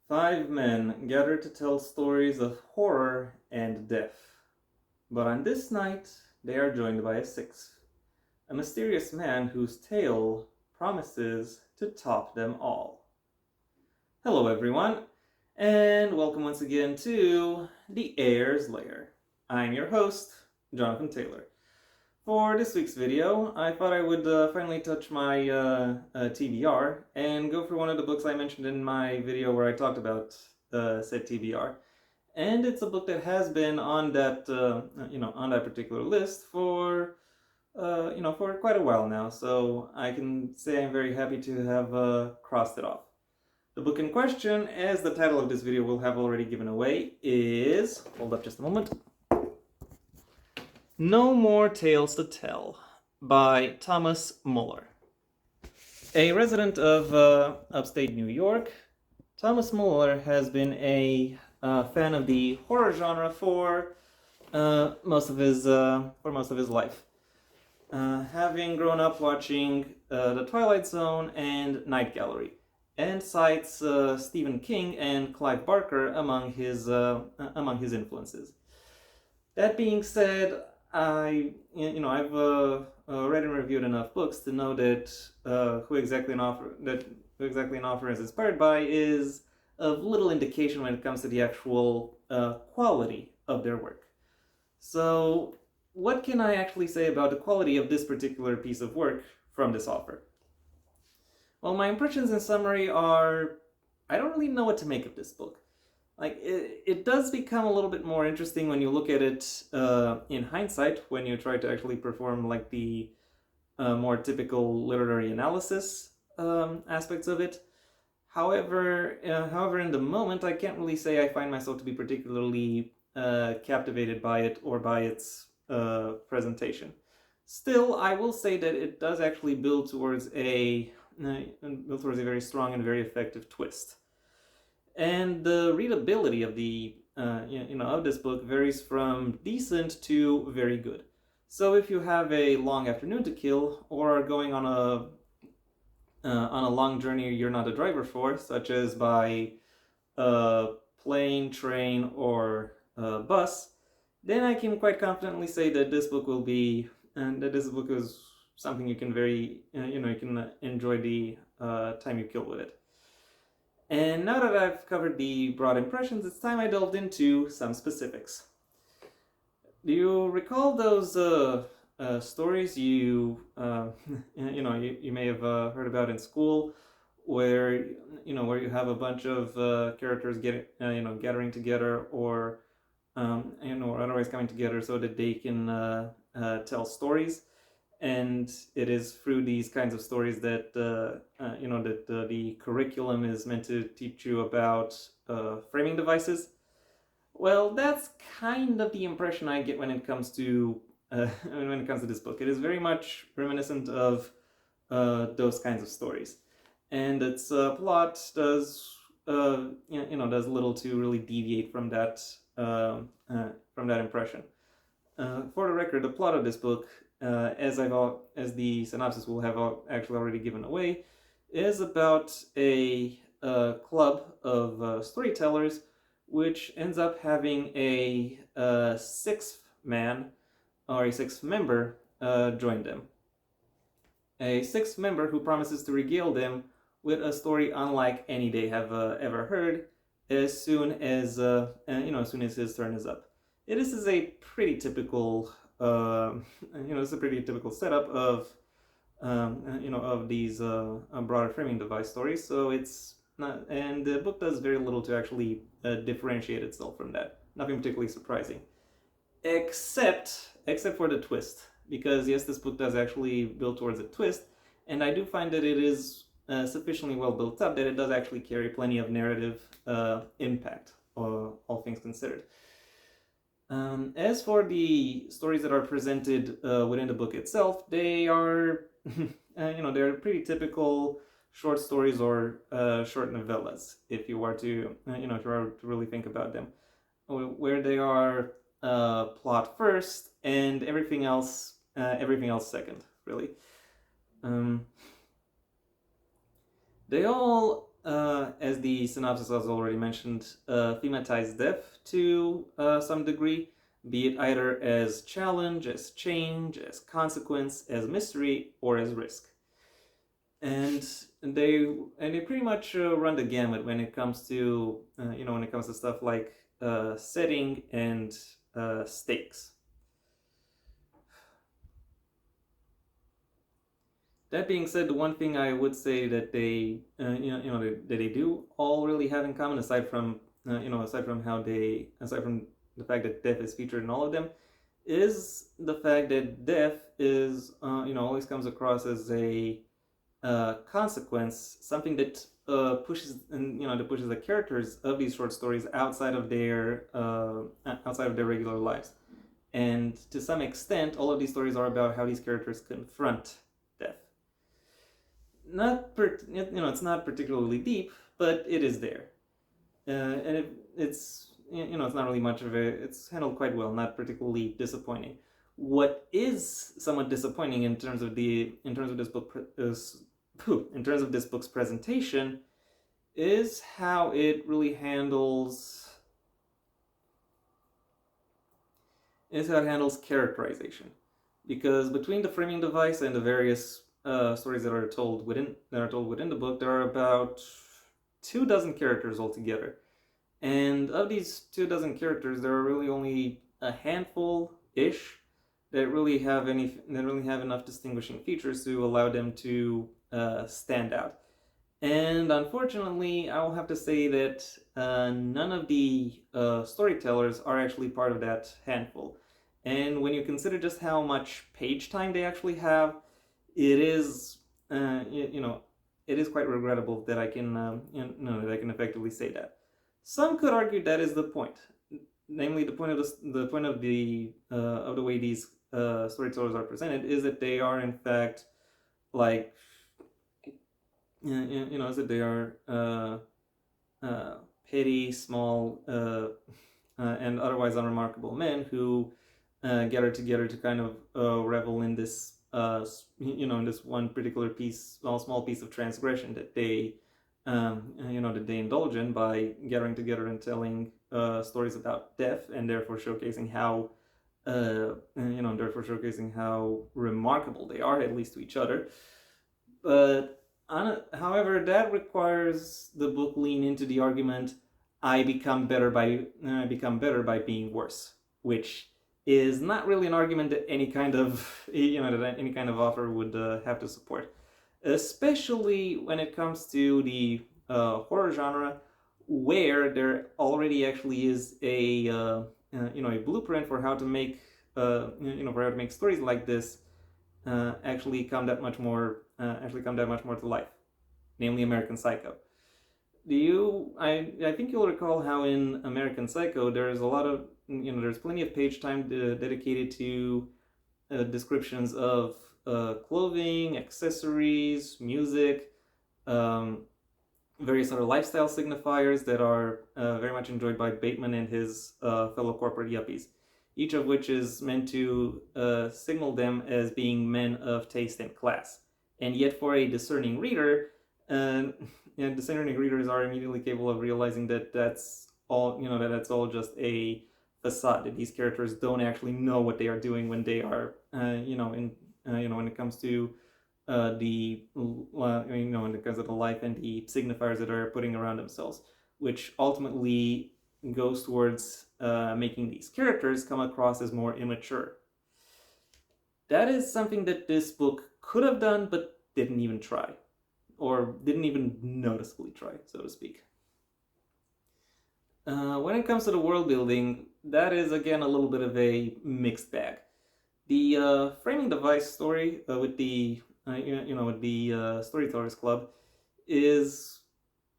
Five men gather to tell stories of horror and death. But on this night, they are joined by a sixth, a mysterious man whose tale promises to top them all. Hello, everyone, and welcome once again to the Heir's Lair. I'm your host, Jonathan Taylor. For this week's video, I thought I would finally touch my TBR and go through one of the books I mentioned in my video where I talked about said TBR. And it's a book that has been on that on that particular list for for quite a while now. So I can say I'm very happy to have crossed it off. The book in question, as the title of this video will have already given away, is, hold up just a moment, No More Tales to Tell by Thomas Muller. A resident of upstate New York, Thomas Muller has been a fan of the horror genre for most of his life. Having grown up watching The Twilight Zone and Night Gallery, and cites Stephen King and Clive Barker among his influences. That being said, I've read and reviewed enough books to know that who exactly an author is inspired by is of little indication when it comes to the actual quality of their work. So, what can I actually say about the quality of this particular piece of work from this author? Well, my impressions in summary are, I don't really know what to make of this book. It does become a little bit more interesting when you look at it in hindsight, when you try to actually perform like the more typical literary analysis aspects of it. However, in the moment, I can't really say I find myself to be particularly captivated by it or by its presentation. Still, I will say that it does actually build towards a very strong and very effective twist. And the readability of the of this book varies from decent to very good. So if you have a long afternoon to kill, or are going on a long journey you're not a driver for, such as by plane, train, or bus, then I can quite confidently say that this book is something you can you can enjoy the time you kill with it. And now that I've covered the broad impressions, it's time I delved into some specifics. Do you recall those stories you may have heard about in school, where you have a bunch of characters gathering together, or or otherwise coming together so that they can tell stories? And it is through these kinds of stories that the curriculum is meant to teach you about framing devices. Well, that's kind of the impression I get when it comes to this book. It is very much reminiscent of those kinds of stories, and its plot does does little to really deviate from that impression. For the record, the plot of this book, as the synopsis will have actually already given away, is about a club of storytellers, which ends up having a sixth man, or a sixth member, join them. A sixth member who promises to regale them with a story unlike any they have ever heard, as soon as his turn is up. This is a pretty typical setup of these broader framing device stories. So it's not, and the book does very little to actually differentiate itself from that. Nothing particularly surprising, except for the twist. Because yes, this book does actually build towards a twist, and I do find that it is sufficiently well built up that it does actually carry plenty of narrative impact, all things considered. As for the stories that are presented within the book itself, they are, they're pretty typical short stories or short novellas, if you were to, really think about them, where they are plot first and everything else second, really. They all as the synopsis has already mentioned, thematize death to some degree, be it either as challenge, as change, as consequence, as mystery, or as risk. And they pretty much run the gamut when it comes to when it comes to stuff like setting and stakes. That being said, the one thing I would say that they that they do all really have in common, aside from the fact that death is featured in all of them, is the fact that death is always comes across as a consequence, something that pushes that pushes the characters of these short stories outside of their regular lives, and to some extent, all of these stories are about how these characters confront death. It's not particularly deep, but it is there, and it's not really much of a. It's handled quite well, not particularly disappointing. What is somewhat disappointing in terms of this book is in terms of this book's presentation is how it really handles characterization, because between the framing device and the various stories that are told within the book, there are about 24 characters altogether, and of these 24 characters, there are really only a handful ish that really have enough distinguishing features to allow them to stand out. And unfortunately, I will have to say that none of the storytellers are actually part of that handful. And when you consider just how much page time they actually have, it is it is quite regrettable that I can that I can effectively say that. Some could argue that is the point, namely the point of the way these storytellers are presented is that they are in fact like is that they are petty, small, and otherwise unremarkable men who gather together to kind of revel in this in this one particular small piece of transgression that they that they indulge in by gathering together and telling stories about death, and therefore showcasing how remarkable they are, at least to each other. But however, that requires the book lean into the argument, I become better by being worse, which is not really an argument that any kind of author would have to support, especially when it comes to the horror genre, where there already actually is a a blueprint for how to make stories like this actually come that much more to life, namely American Psycho. I think you'll recall how in American Psycho there's a lot of there's plenty of page time dedicated to descriptions of clothing, accessories, music, various other lifestyle signifiers that are very much enjoyed by Bateman and his fellow corporate yuppies, each of which is meant to signal them as being men of taste and class. And yet for a discerning reader, discerning readers are immediately capable of realizing that that's all just a facade, that these characters don't actually know what they are doing when they are when it comes to when it comes to the life and the signifiers that are putting around themselves, which ultimately goes towards making these characters come across as more immature. That is something that this book could have done, but didn't even try, or didn't even noticeably try, so to speak. When it comes to the world building, that is again a little bit of a mixed bag. The framing device story with the Storytellers Club is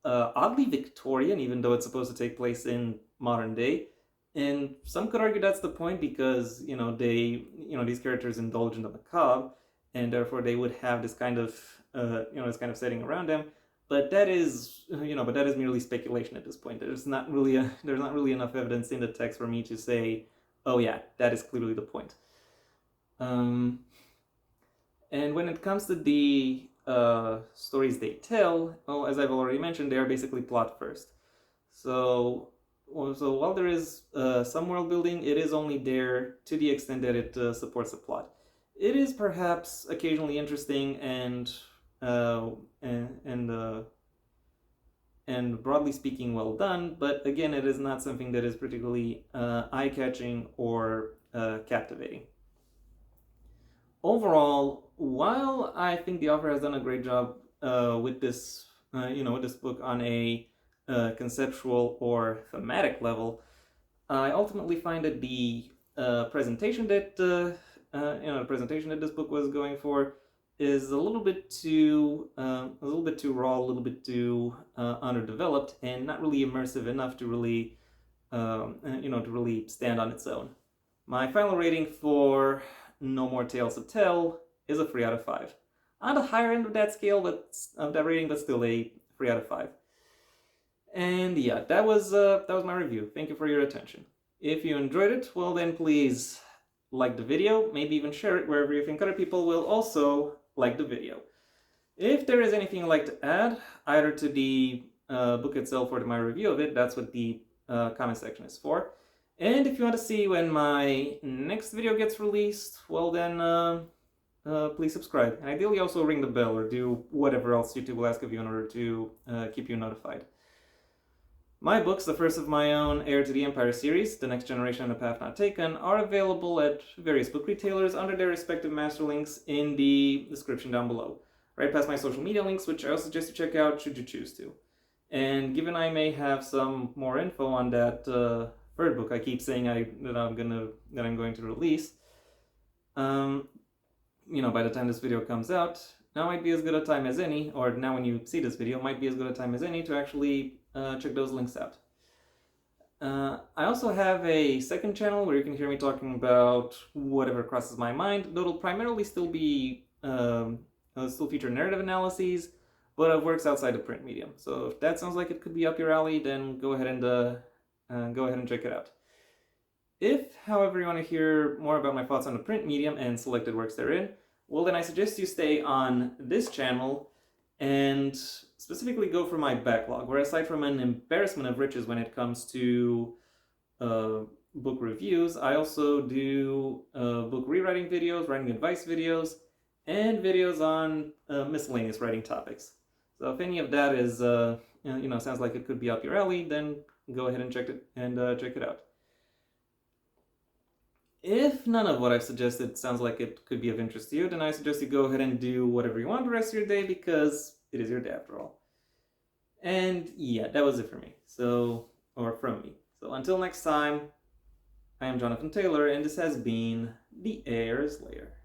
oddly Victorian, even though it's supposed to take place in modern day. And some could argue that's the point, because these characters indulge in the macabre, and therefore they would have this kind of setting around them. But that is merely speculation at this point. There's not really enough evidence in the text for me to say, oh yeah, that is clearly the point. And when it comes to the stories they tell, well, as I've already mentioned, they are basically plot first. So while there is some world building, it is only there to the extent that it supports the plot. It is perhaps occasionally interesting and uh, and uh, and broadly speaking well done, but again, it is not something that is particularly eye-catching or captivating. Overall, while I think the author has done a great job with this, with this book on a conceptual or thematic level, I ultimately find that the presentation that the presentation that this book was going for is a little bit too raw, a little bit too underdeveloped, and not really immersive enough to really to really stand on its own. My final rating for No More Tales to Tell is a 3 out of 5. On the higher end of that scale, but of that rating, but still a 3 out of 5. And yeah, that was my review. Thank you for your attention. If you enjoyed it, well then please like the video, maybe even share it wherever you think other people will also like the video. If there is anything you'd like to add, either to the book itself or to my review of it, that's what the comment section is for. And if you want to see when my next video gets released, well then please subscribe. And ideally also ring the bell or do whatever else YouTube will ask of you in order to keep you notified. My books, the first of my own Heir to the Empire series, The Next Generation and A Path Not Taken, are available at various book retailers under their respective master links in the description down below. Right past my social media links, which I also suggest you check out should you choose to. And given I may have some more info on that third book I keep saying that I'm going to release, by the time this video comes out, now might be as good a time as any, or now when you see this video, might be as good a time as any to actually check those links out. I also have a second channel where you can hear me talking about whatever crosses my mind, though it'll primarily still be still feature narrative analyses, but of works outside the print medium. So if that sounds like it could be up your alley, then go ahead and check it out. If, however, you want to hear more about my thoughts on the print medium and selected works therein, well then I suggest you stay on this channel and specifically go for my backlog, where aside from an embarrassment of riches when it comes to book reviews, I also do book rewriting videos, writing advice videos, and videos on miscellaneous writing topics. So if any of that is, sounds like it could be up your alley, then go ahead and check it out. If none of what I've suggested sounds like it could be of interest to you, then I suggest you go ahead and do whatever you want the rest of your day, because it is your day after all. And yeah, that was it for me. Or from me. So until next time, I am Jonathan Taylor, and this has been The Heir's Lair.